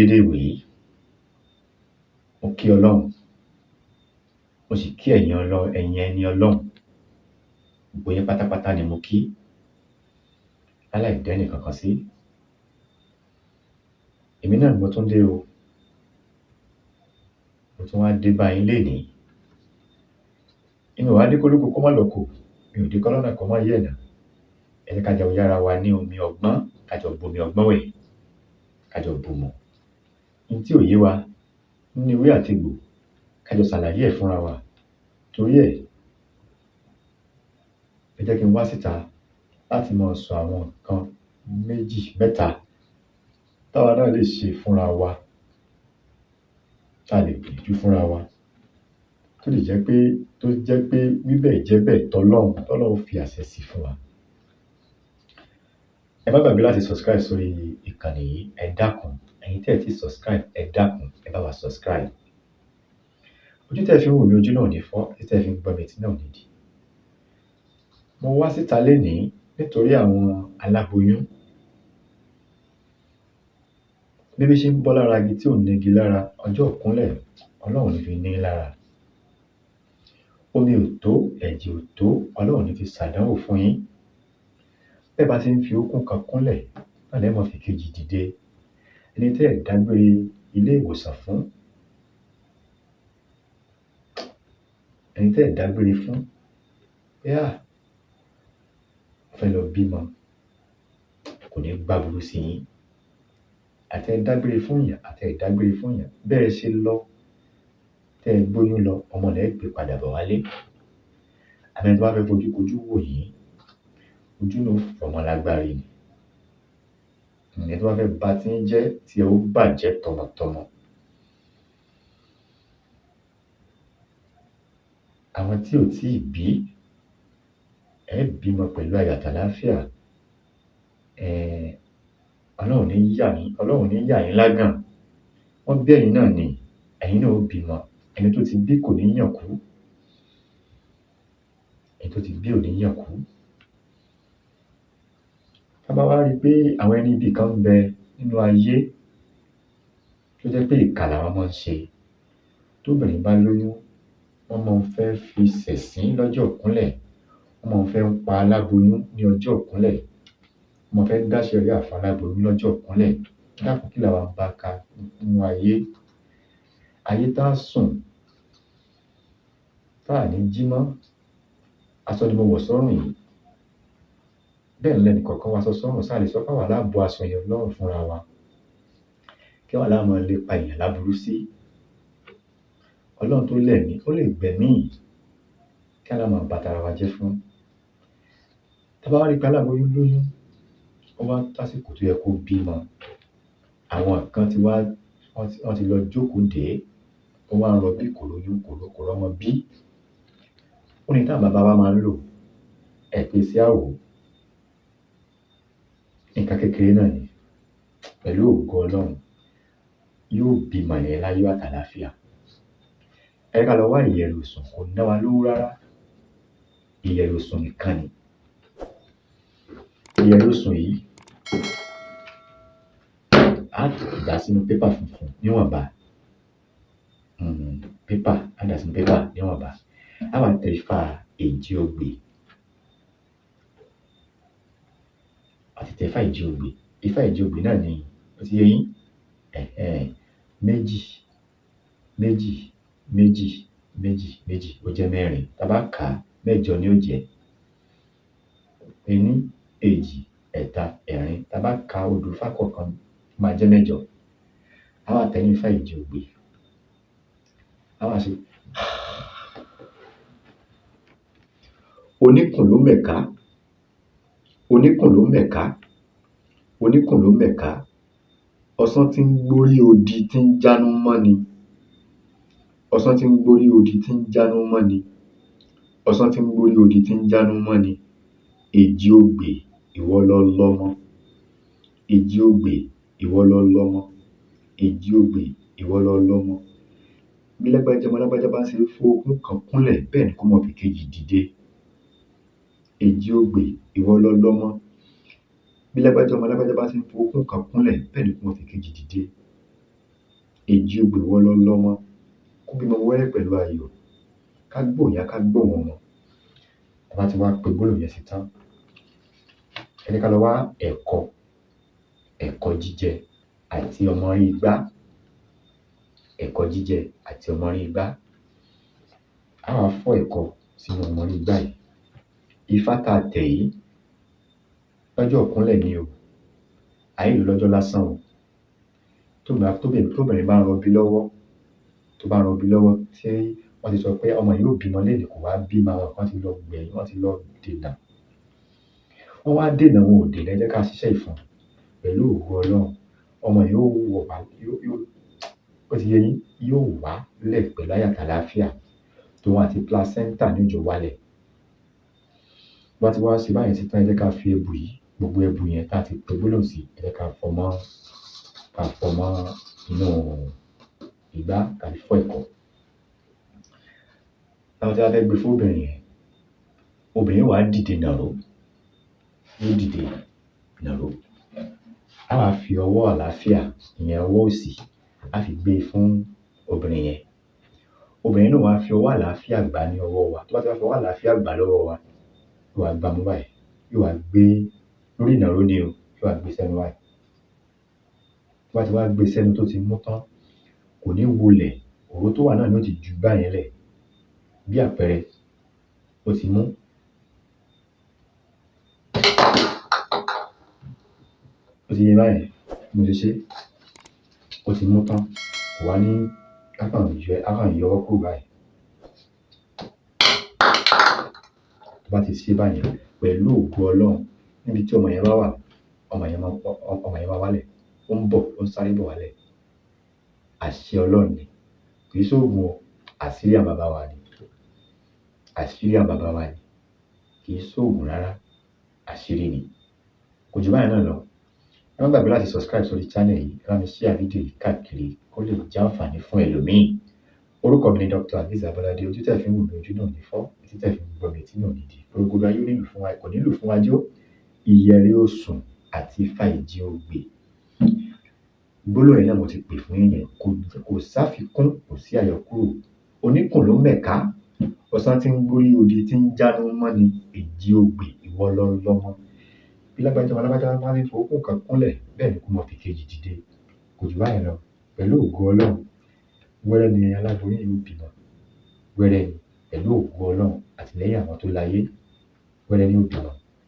dédé ìwòyí, mo kí Ọlọ́run, mo sì kí ẹ̀yin ẹni Ọlọ́run, gbogbo yín pátápátá ni mo kí, láláì dẹ́nì kankan sí. Èmi náà ni mo tún dé o, mo tún wá dé bá yín lénìí. Inú wa dé kólókó kó má lọ́kò, mi ò dé kọ́lọ́nà kó má yẹ̀nà. Ẹ jẹ́ ká jọ yára wa ní omi ọgbọ́n, ká jọ bomi ọgbọ́n wẹ̀, ká jọ bùmọ̀. Ohun tí ò yé wa nínú ewé àti egbò, ká jọ ṣàlàyé ẹ̀ fúnra wa. Torí ẹ̀, ẹ jẹ́ kí n wá síta láti máa sọ àwọn nǹkan méjì mẹ́ta táwa náà lè ṣe fúnra wa, tá a lè gbìyànjú fúnra wa, tó jẹ́ pé wíbẹ̀ jẹ́bẹ̀ tọ́lọ́run fi àṣẹ sí fún wa. Ẹ má gbàgbé láti subscribe sórí ìkànnì yìí, ẹ dákun. Ẹ̀yin tẹ́ ẹ ti subscribe, ẹ dákun, ẹ bá wa subscribe. Ojú tẹ́ ẹ fi ń wò mí, ojú náà ò ní fọ́, etí tẹ́ ẹ fi ń gbọ́ mi, etí náà ò ní dì. Mo wá síta lénìí nítorí àwọn aláboyún. Bébí ṣe ń bọ́ lára igi tí ò ní igi lára, ọjọ́ ìkúnlẹ̀ Ọlọ́run ní fi ní lára. Omi ò tó, ẹ̀jẹ̀ ò tó, Ọlọ́run ní fi ṣàdánwò fún yín. Bẹ́ẹ̀ bá ti ń fi okùn kan kúnlẹ̀, náà lẹ́ mọ̀ fi kejì dìde. Ẹni tẹ́ ẹ̀ dágbére ilé ìwòsàn fún, ẹni tẹ́ ẹ̀ dágbére fún, fẹ́ lọ bímọ, kò ní gbàbúrú sí yín. Àtẹ dágbére fún yàn, àtẹ dágbére fún yàn, bẹ́ẹ̀ ṣe lọ, tẹ́ ẹ gbóyún lọ, ọmọ rẹ̀ gbé padà bọ̀ wálé. Àmì tó bá fẹ́ fojú kojú wò yín, ojú ló fọmọ lágbárí ni. Ẹni tó bá fẹ́ bá tí ń jẹ́ tí ẹ ó bàjẹ́ tọmọtọmọ. Àwọn tí ò tí ì bí, ẹ bímọ pẹ̀lú ayọ̀ àtàlàáfíà. Ọlọ́run ní yà yín lágàn. Wọ́n bí ẹ̀yin náà ni, ẹ̀yin náà ó bímọ. Ẹni tó ti bí kò ní yàn kú. Ẹni tó ti bí ò ní yàn kú. Tá bá wá rí pé àwọn ẹni ibì kan ń bẹ nínú ayé tó jẹ́ pé ìkà làwọn máa ń ṣe. Tóbìnrin bá lóyún, wọ́n máa ń fẹ́ fi ṣẹ̀sín lọ́jọ́ ìkúnlẹ̀. Wọ́n máa ń fẹ́ pa aláboyún ní ọjọ́ ìkúnlẹ̀. Wọ́n máa ń fẹ́ dá sẹ̀ríà fún aláboyún lọ́jọ́ ìkúnlẹ̀. Dákun, kí làwa ń bá ká nínú ayé? Ayé tá a sùn, tá a ní jí mọ́. Aṣọ ni mo wọ̀ sọ́rùn yìí. Bẹ́ẹ̀ ni lẹ́nu kọ̀ọ̀kan wa sọ sọ́rùn, sáà lè sọ pé àwa láàbò aṣọ yẹn lọ́rùn fúnra wa. Kí wàá láwọn lè pa èèyàn láburú sí? Ọlọ́run tó lẹ̀mí, ó lè gbẹ̀mí. Kí á máa bá tara wa jẹ́ fún? Tá bá wá rí pé aláboyún lóyún, ó wá tásìkò tó yẹ kó bímọ. Àwọn kan wọ́n ti lọ jókòó dé, ó wá ń rọbí kò lóyún, kò rọ́mọ bí. Ó ní táwọn bàbá wa máa ń lò, ẹ pé sí àwò. Nǹkan kékeré náà ni, pẹ̀lú ògo Ọlọ́run, yóò bímọ yẹn láyọ̀ àtàlàáfíà. Ẹ ká lọ wá ìyẹ̀rù sùn, kò ná wa lówó rárá. Ìyẹ̀rù sùn nìkan ni. Ìyẹ̀rù sùn yìí, á dà sínú pépà funfun níwọ̀nba. Á dà sínú pépà níwọ̀nba. Á wá tẹ Ifá èjì ogbè. Àti tẹ Ifá èjì ogbè. Ifá èjì ogbè náà ni ó ti yé yín. Méjì, méjì, méjì, méjì, méjì, ó jẹ́ mẹ́rin. Tá bá kà á, mẹ́jọ ni ó jẹ́. Ení, èjì, ẹ̀ta, ẹ̀rin. Tá bá ka odù Ifá kọ̀ọ̀kan, máa jẹ́ mẹ́jọ. Á wá tẹ ní Ifá èjì ogbè. Á wá ṣe oníkùn ló mẹ̀ká, oníkùn ló mẹ̀ká, oníkùn ló mẹ̀ká. Ọ̀sán tí ń gbórí odi tí ń jánú mọ́ ni. Ọ̀sán tí ń gbórí odi tí ń jánú mọ́ ni. Ọ̀sán tí ń gbórí odi tí ń jánú mọ́ ni. Èjì ogbè, ìwọ lọ lọ́mọ. Èjì ogbè, ìwọ lọ lọ́mọ. Èjì ogbè, ìwọ lọ lọ́mọ. Bí lágbájá ọmọ lágbájá bá ń ṣe fóokún kan kúnlẹ̀, bẹ́ẹ̀ ni kó mọ̀ fi kejì dìde. Èjì ogbè, ìwọ lọ lọ́mọ. Bí lágbájá ọmọ lágbájá bá ṣe fóokún kan kúnlẹ̀, bẹ́ẹ̀ ni kó mọ̀ fi kejì dìde. èjì ogbè ìwọ lọ́mọ, kó bímọ wẹ́rẹ́ pẹ̀lú ayọ̀, ká gbóhùn ká gbóhùn ọmọ. Tá bá ti wá pe gbólóhùn yẹn sí tán, ẹ jẹ́ ká lọ wá ẹ̀kọ jíjẹ àti ọmọ orí igbá. Ẹ̀kọ jíjẹ àti ọmọ orí igbá. A wá fọ́ ẹ̀kọ sínú ọmọ orí igbá yìí. Ifá tá a tẹ̀ yìí lọ́jọ́ ìkúnlẹ̀ ni o, àì lò lọ́jọ́ lásán o. Tóbìnrin bá ń rọbí lọ́wọ́, tó bá ń rọbí lọ́wọ́ tí wọ́n ti sọ pé ọmọ yìí ó bímọ lénìí kò wá bímọ, àwọn kan ti lọ gbẹ̀yìn, wọ́n ti lọ dènà. Wọ́n wá dènà, wọn ò dènà, ẹ jẹ́ ká ṣiṣẹ́ ìfún pẹ̀lú ògo Ọlọ́run. Ọmọ yìí ó ti yé yín, yóò wá lẹ̀ pẹ̀lú àyà àlàáfíà, tòun àti placenta ní òjò wálẹ̀. Bá ti wá ṣe báyìí sí tán, ẹ jẹ́ ká fi ẹbu yìí, gbogbo ẹbu yẹn tá a ti pe gbólóhùn sí, ẹ jẹ́ ká fọ́ mọ́ inú ìgbá tàbí fọ́ ẹ̀kọ. Láwọn tí a fẹ́ gbé fún obìnrin yẹn, obìnrin wà á dìde nàró, yóò dìde nàró. A wá fi ọwọ́ àlàáfíà, ìyẹn ọwọ́ òsì, a fi gbé fún obìnrin yẹn. Obìnrin náà wá fi ọwọ́ àlàáfíà gbà ní ọwọ́ wa. Tó bá ti wá fi ọwọ́ àlàáfíà gbà lọ́wọ́ wa, yóò wá gbá mú báyìí, yóò wá gbé lórí ìnàró ni o, yóò wá gbé sẹ́nu báyìí. Tó bá ti wá gbé sẹ́nu tó ti mú tán, kò ní wọlẹ̀, òró tó wà náà ni ó ti ju gbá yẹn lẹ̀. Bí àpẹẹrẹ, ó ti mú. Ó ti yé báyìí, mo ti ṣe, ó ti mú tán, kò wá ní akàn yọ ọwọ́ kúrò báyìí. Tó bá ti ṣe báyìí, pẹ̀lú ògo Ọlọ́run, níbi tí ọmọ yẹn bá wà, ọmọ yẹn máa wálẹ̀, ó ń bọ̀, ó ń sáré bọ̀ wálẹ̀. Àṣẹ Ọlọ́run ni, kì í ṣoògùn o, àṣírí àwọn bàbá wa ni, àṣírí àwọn bàbá wa ni, kì í ṣoògùn rárá, àṣírí ni. Kò jù báyìí náà lọ. Ẹ má gbàgbé láti subscribe sórí channel yìí, ẹ bá mi share fídíò yìí káàkiri kó lè jẹ́ àǹfààní fún ẹlòmíì. Orúkọ mi ni Dr. Azeez Abolade. Ojú tẹ́ fi ń wò mí, ojú náà ní fọ́, etí tẹ́ fi ń gbọ́ mi, etí náà ní di. Gbogbo ayé kò nílò fún wájú, ìyẹ̀rẹ̀ osùn àti ifá ìjì ogbè. Gbólóhùn yẹn náà mo ti pè fún yẹn, kò sáfikún, kò sí àyọkúrò. Oníkùn ló mẹ̀ká, ọ̀sán tí ń gbórí odi tí ń jánu mọ́ni, èjì ogbè ìwọ lọ́mọ. Bí lágbájá máa ń fowó kan kúnlẹ̀, bẹ́ẹ̀ ni kó mọ fi kejì dìde. Kò jù báyìí lọ. Pẹ̀lú ògo Ọlọ́run, wẹ́rẹ́ ni aláboyún yóò bímọ. Wẹ́rẹ́ ni, pẹ̀lú ògo Ọlọ́run àtìlẹ́yìn àwọn tó láyé, wẹ́rẹ́ ni ó bímọ.